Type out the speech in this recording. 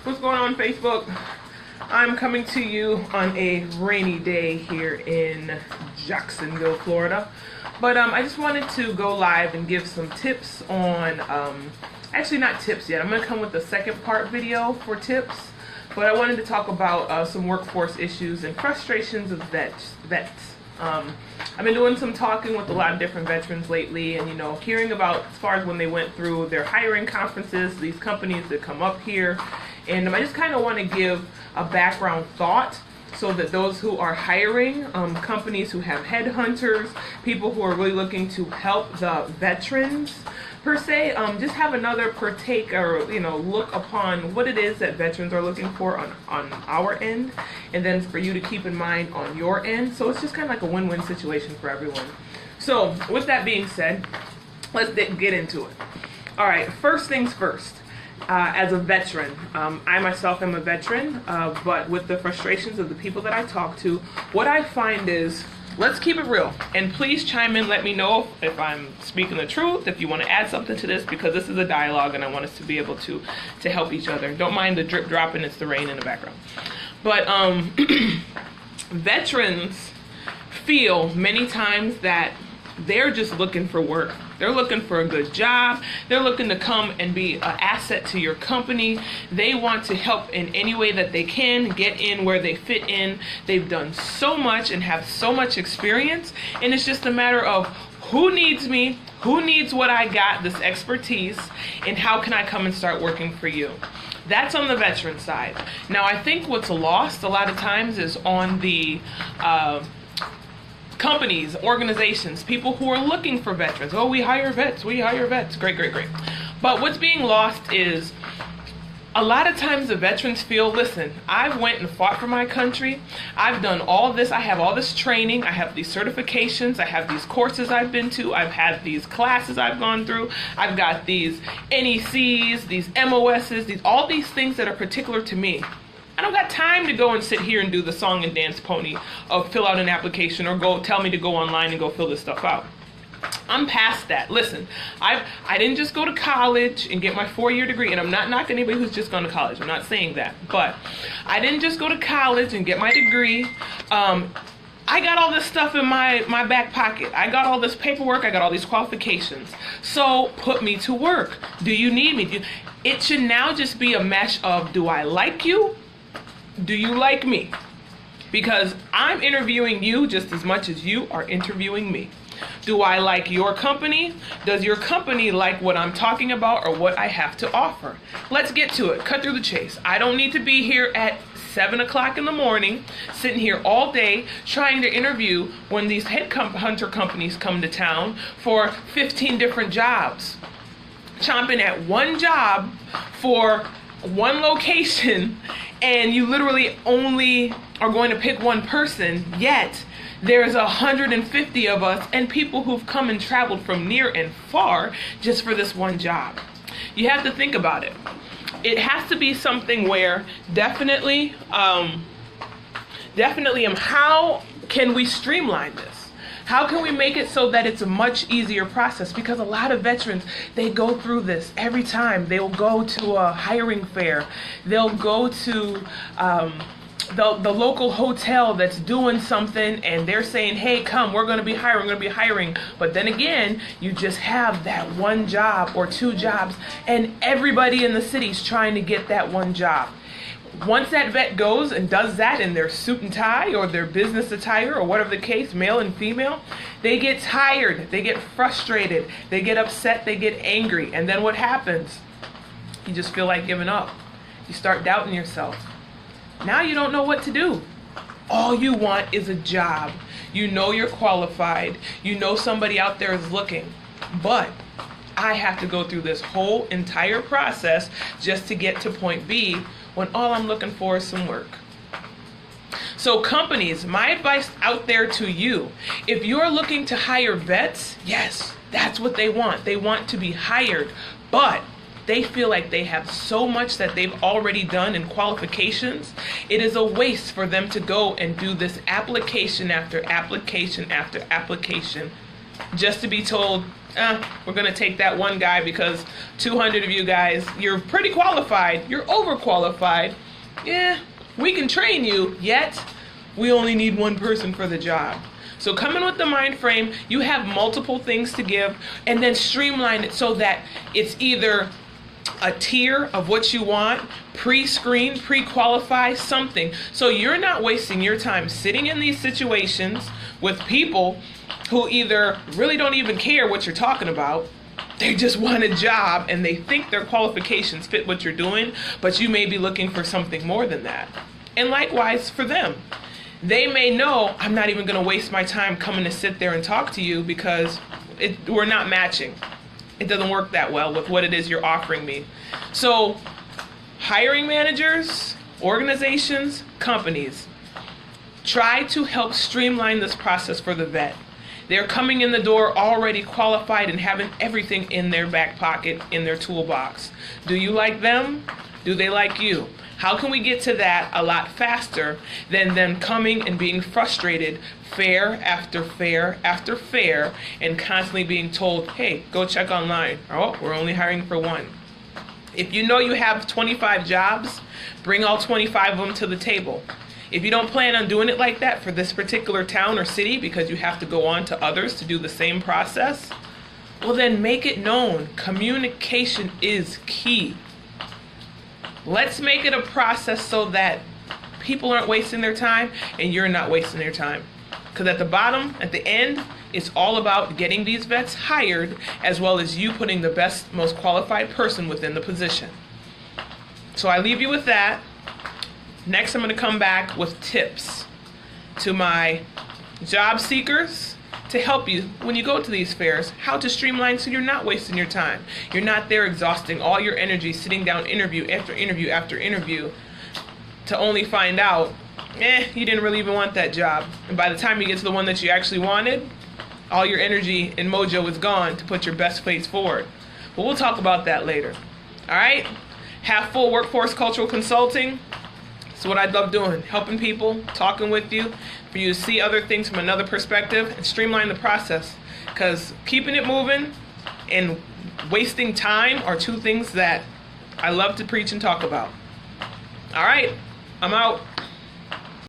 What's going on, Facebook? I'm coming to you on a rainy day here in Jacksonville, Florida. But I just wanted to go live and give some tips on, actually not tips yet. I'm going to come with the second part video for tips. But I wanted to talk about some workforce issues and frustrations of vets. I've been doing some talking with a lot of different veterans lately, and hearing about as far as when they went through their hiring conferences, these companies that come up here, and I just kind of want to give a background thought so that those who are hiring, companies who have headhunters, people who are really looking to help the veterans per se, just have another partake or look upon what it is that veterans are looking for on our end, and then for you to keep in mind on your end. So it's just kind of like a win-win situation for everyone. So with that being said, let's get into it. All right, first things first. As a veteran, I myself am a veteran, but with the frustrations of the people that I talk to, what I find is, let's keep it real, and please chime in, let me know if I'm speaking the truth, if you want to add something to this, because this is a dialogue and I want us to be able to help each other. Don't mind the drip dropping, it's the rain in the background. But veterans feel many times that they're just looking for work. They're looking for a good job. They're looking to come and be an asset to your company. They want to help in any way that they can, get in where they fit in. They've done so much and have so much experience, and it's just a matter of who needs me, who needs what I got, this expertise, and how can I come and start working for you. That's on the veteran side. Now, I think what's lost a lot of times is on the companies, organizations, people who are looking for veterans. Oh, we hire vets. Great. But what's being lost is a lot of times the veterans feel, listen, I went and fought for my country. I've done all this. I have all this training. I have these certifications. I have these courses I've been to. I've had these classes I've gone through. I've got these NECs, these MOSs, all these things that are particular to me. I don't got time to go and sit here and do the song and dance pony of fill out an application or go tell me to go online and go fill this stuff out. I'm past that. Listen, I didn't just go to college and get my 4-year degree, and I'm not knocking anybody who's just gone to college. I'm not saying that. But I didn't just go to college and get my degree. I got all this stuff in my back pocket. I got all this paperwork. I got all these qualifications. So put me to work. Do you need me? It should now just be a mesh of, do I like you? Do you like me? Because I'm interviewing you just as much as you are interviewing me. Do I like your company? Does your company like what I'm talking about or what I have to offer? Let's get to it. Cut through the chase. I don't need to be here at 7 o'clock in the morning, sitting here all day trying to interview when these headhunter companies come to town for 15 different jobs. Chomping at one job for one location, and you literally only are going to pick one person, yet there's 150 of us and people who've come and traveled from near and far just for this one job. You have to think about it. It has to be something where definitely how can we streamline this? How can we make it so that it's a much easier process? Because a lot of veterans, they go through this every time. They'll go to a hiring fair. They'll go to the local hotel that's doing something, and they're saying, hey, come, we're going to be hiring. But then again, you just have that one job or two jobs, and everybody in the city's trying to get that one job. Once that vet goes and does that in their suit and tie or their business attire or whatever the case, male and female, they get tired, they get frustrated, they get upset, they get angry. And then what happens? You just feel like giving up. You start doubting yourself. Now you don't know what to do. All you want is a job. You know you're qualified. You know somebody out there is looking. But I have to go through this whole entire process just to get to point B, when all I'm looking for is some work. So companies, my advice out there to you, if you're looking to hire vets, yes, that's what they want. They want to be hired, but they feel like they have so much that they've already done in qualifications. It is a waste for them to go and do this application after application after application just to be told, we're going to take that one guy because 200 of you guys, you're pretty qualified, you're overqualified. Yeah, we can train you, yet we only need one person for the job. So come in with the mind frame, you have multiple things to give, and then streamline it so that it's either a tier of what you want, pre-screen, pre-qualify, something. So you're not wasting your time sitting in these situations with people who either really don't even care what you're talking about, they just want a job and they think their qualifications fit what you're doing, but you may be looking for something more than that. And likewise for them. They may know, I'm not even going to waste my time coming to sit there and talk to you because we're not matching. It doesn't work that well with what it is you're offering me. So hiring managers, organizations, companies, try to help streamline this process for the vet. They're coming in the door already qualified and having everything in their back pocket, in their toolbox. Do you like them? Do they like you? How can we get to that a lot faster than them coming and being frustrated fair after fair after fair and constantly being told, hey, go check online. Oh, we're only hiring for one. If you know you have 25 jobs, bring all 25 of them to the table. If you don't plan on doing it like that for this particular town or city because you have to go on to others to do the same process, well then make it known. Communication is key. Let's make it a process so that people aren't wasting their time and you're not wasting their time. Because at the bottom, at the end, it's all about getting these vets hired as well as you putting the best, most qualified person within the position. So I leave you with that. Next, I'm going to come back with tips to my job seekers to help you when you go to these fairs, how to streamline so you're not wasting your time. You're not there exhausting all your energy sitting down interview after interview after interview to only find out, you didn't really even want that job. And by the time you get to the one that you actually wanted, all your energy and mojo is gone to put your best face forward. But we'll talk about that later. All right? Have full workforce cultural consulting. It's what I love doing, helping people, talking with you, for you to see other things from another perspective and streamline the process. Because keeping it moving and wasting time are two things that I love to preach and talk about. All right, I'm out.